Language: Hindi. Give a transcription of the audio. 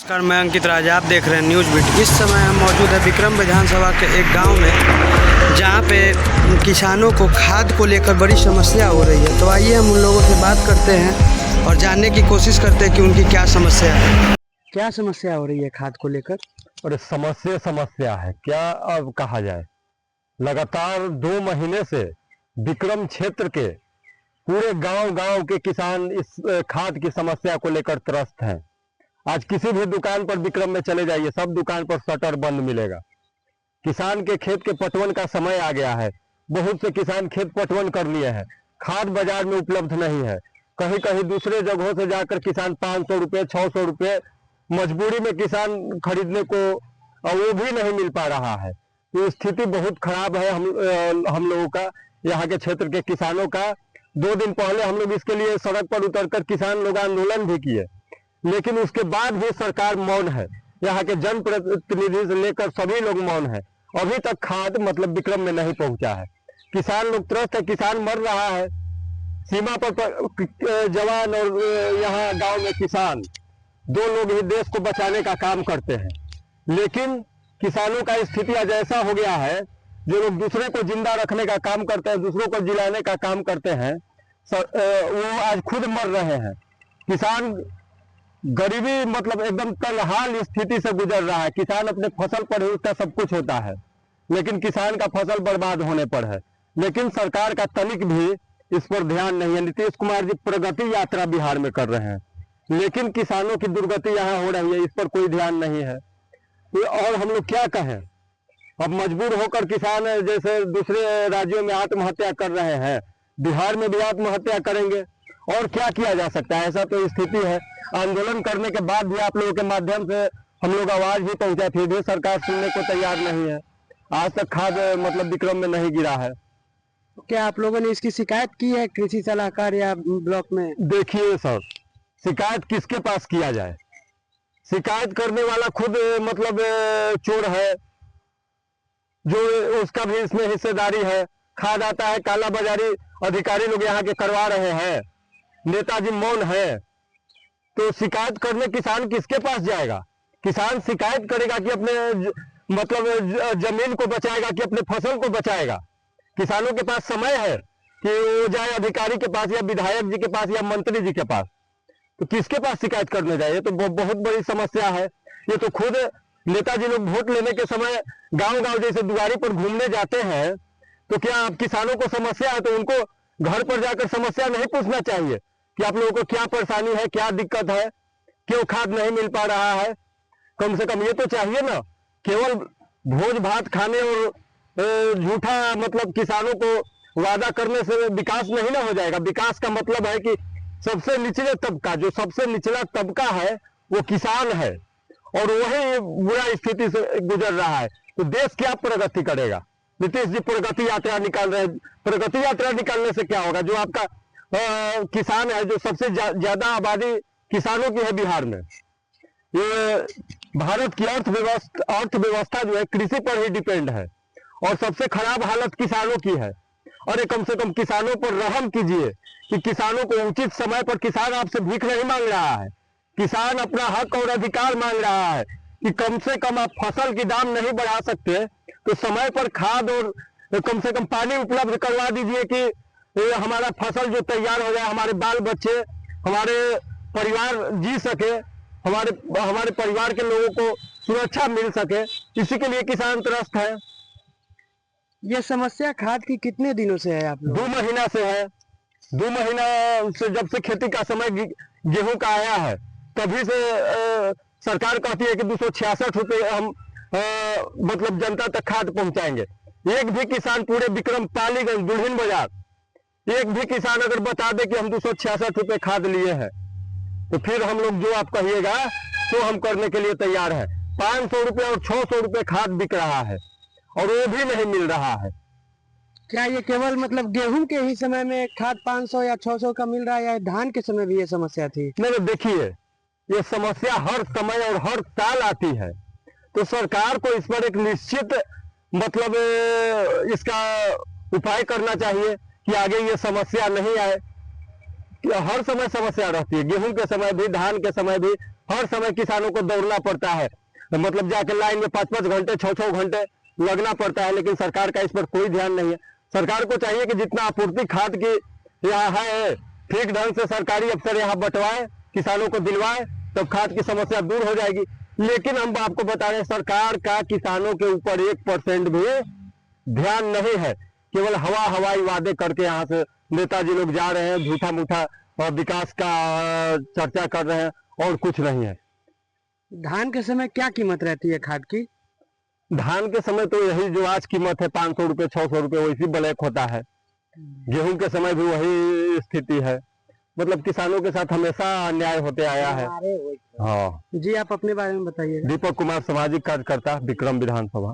नमस्कार, मैं अंकित राज, आप देख रहे हैं न्यूज़ बीट। इस समय हम मौजूद है विक्रम विधानसभा के एक गांव में, जहां पे किसानों को खाद को लेकर बड़ी समस्या हो रही है। तो आइए हम उन लोगों से बात करते हैं और जानने की कोशिश करते हैं कि उनकी क्या समस्या है। क्या समस्या हो रही है खाद को लेकर? और समस्या है क्या, अब कहा जाए। लगातार 2 महीने से विक्रम क्षेत्र के पूरे गांव के किसान इस खाद की समस्या को लेकर त्रस्त हैं। आज किसी भी दुकान पर विक्रम में चले जाइए, सब दुकान पर शटर बंद मिलेगा। किसान के खेत के पटवन का समय आ गया है। बहुत से किसान खेत पटवन कर लिए हैं, खाद बाजार में उपलब्ध नहीं है। कहीं कहीं दूसरे जगहों से जाकर किसान 500 रुपये 600 रुपये मजबूरी में किसान खरीदने को, और वो भी नहीं मिल पा रहा है। तो स्थिति बहुत खराब है हम लोगों का, यहाँ के क्षेत्र के किसानों का। 2 दिन पहले हम लोग इसके लिए सड़क पर उतरकर किसान लोग आंदोलन भी किए, लेकिन उसके बाद भी सरकार मौन है। यहाँ के जनप्रतिनिधि से लेकर सभी लोग मौन है। अभी तक खाद मतलब विक्रम में नहीं पहुंचा है। किसान लोग त्रस्त है, किसान मर रहा है। सीमा पर जवान और यहाँ गांव में किसान, 2 लोग ही देश को बचाने का काम करते हैं। लेकिन किसानों का स्थिति आज ऐसा हो गया है, जो लोग दूसरे को जिंदा रखने का काम करते हैं, दूसरों को जिलाने का काम करते हैं, वो आज खुद मर रहे हैं। किसान गरीबी मतलब एकदम तंगहाल स्थिति से गुजर रहा है। किसान अपने फसल पर ही उसका सब कुछ होता है, लेकिन किसान का फसल बर्बाद होने पर है। लेकिन सरकार का तनिक भी इस पर ध्यान नहीं है। नीतीश कुमार जी प्रगति यात्रा बिहार में कर रहे हैं, लेकिन किसानों की दुर्गति यहाँ हो रही है, इस पर कोई ध्यान नहीं है। और हम लोग क्या कहें, अब मजबूर होकर किसान जैसे दूसरे राज्यों में आत्महत्या कर रहे हैं, बिहार में भी आत्महत्या करेंगे। और क्या किया जा सकता है, ऐसा तो स्थिति है। आंदोलन करने के बाद भी आप लोगों के माध्यम से हम लोग आवाज भी पहुंचा, फिर भी सरकार सुनने को तैयार नहीं है। आज तक खाद मतलब विक्रम में नहीं गिरा है। क्या आप लोगों ने इसकी शिकायत की है कृषि सलाहकार या ब्लॉक में? देखिए सर, शिकायत किसके पास किया जाए? शिकायत करने वाला खुद मतलब चोर है, जो उसका भी इसमें हिस्सेदारी है। खाद आता है, काला बाजारी अधिकारी लोग यहाँ के करवा रहे हैं, नेताजी मौन है। तो शिकायत करने किसान किसके पास जाएगा? किसान शिकायत करेगा कि अपने मतलब जमीन को बचाएगा, कि अपने फसल को बचाएगा? किसानों के पास समय है कि वो जाए अधिकारी के पास या विधायक जी के पास या मंत्री जी के पास? तो किसके पास शिकायत करने जाए? ये तो बहुत बड़ी समस्या है। ये तो खुद नेताजी लोग वोट लेने के समय गांव जैसे दुआरी पर घूमने जाते हैं, तो क्या किसानों को समस्या है तो उनको घर पर जाकर समस्या नहीं पूछना चाहिए कि आप लोगों को क्या परेशानी है, क्या दिक्कत है, क्यों खाद नहीं मिल पा रहा है? कम से कम ये तो चाहिए ना। केवल भोज भात खाने और झूठा मतलब किसानों को वादा करने से विकास नहीं ना हो जाएगा। विकास का मतलब है कि सबसे निचले तबका, जो सबसे निचला तबका है वो किसान है, और वही बुरा स्थिति से गुजर रहा है। तो देश क्या प्रगति करेगा? नीतीश जी प्रगति यात्रा निकाल रहे हैं। प्रगति यात्रा निकालने से क्या होगा? जो आपका किसान है, जो सबसे ज्यादा आबादी किसानों की है बिहार में, ये भारत की अर्थव्यवस्था जो है कृषि पर ही डिपेंड है, और सबसे खराब हालत किसानों की है। अरे कम से कम किसानों पर रहम कीजिए कि किसानों को उचित समय पर, किसान आपसे भीख नहीं मांग रहा है, किसान अपना हक और अधिकार मांग रहा है कि कम से कम आप फसल की दाम नहीं बढ़ा सकते तो समय पर खाद और कम से कम पानी उपलब्ध करवा दीजिए कि हमारा फसल जो तैयार हो जाए, हमारे बाल बच्चे, हमारे परिवार जी सके, हमारे परिवार के लोगों को सुरक्षा मिल सके। इसी के लिए किसान त्रस्त है। ये समस्या खाद की कितने दिनों से है आप लोग? 2 महीना से है। 2 महीना से, जब से खेती का समय गेहूं का आया है, तभी से सरकार कहती है कि 266 रुपये हम मतलब जनता तक खाद पहुंचाएंगे। एक भी किसान पूरे विक्रम, पालीगंज, दुल्हिन बाजार, एक भी किसान अगर बता दे कि हम 266 रुपये खाद लिए हैं, तो फिर हम लोग जो आप कहिएगा तो हम करने के लिए तैयार है। 500 रुपये और 600 रुपये खाद बिक रहा है, और वो भी नहीं मिल रहा है। क्या ये केवल मतलब गेहूं के ही समय में खाद 500 या 600 का मिल रहा है, या धान के समय भी ये समस्या थी? नहीं, देखिए, ये समस्या हर समय और हर साल आती है। तो सरकार को इस पर एक निश्चित मतलब इसका उपाय करना चाहिए कि आगे ये समस्या नहीं आए। कि हर समय समस्या रहती है, गेहूं के समय भी, धान के समय भी, हर समय किसानों को दौड़ना पड़ता है, मतलब जाके लाइन में 5-5 घंटे 6-6 घंटे लगना पड़ता है, लेकिन सरकार का इस पर कोई ध्यान नहीं है। सरकार को चाहिए कि जितना आपूर्ति खाद की यहाँ है ठीक ढंग से सरकारी अफसर यहाँ बंटवाए, किसानों को दिलवाए, तब खाद की समस्या दूर हो जाएगी। लेकिन हम आपको बता रहे हैं सरकार का किसानों के ऊपर 1% भी ध्यान नहीं है। केवल हवाई वादे करके यहाँ से नेताजी लोग जा रहे हैं, झूठा मूठा और विकास का चर्चा कर रहे हैं और कुछ नहीं है। धान के समय क्या कीमत रहती है खाद की? धान के समय तो यही जो आज कीमत है 500 रुपये 600 रुपये वैसी ब्लैक होता है। गेहूं के समय भी वही स्थिति है, मतलब किसानों के साथ हमेशा अन्याय होते आया है। हाँ जी, आप अपने बारे में बताइए। दीपक कुमार, सामाजिक कार्यकर्ता, विक्रम विधानसभा।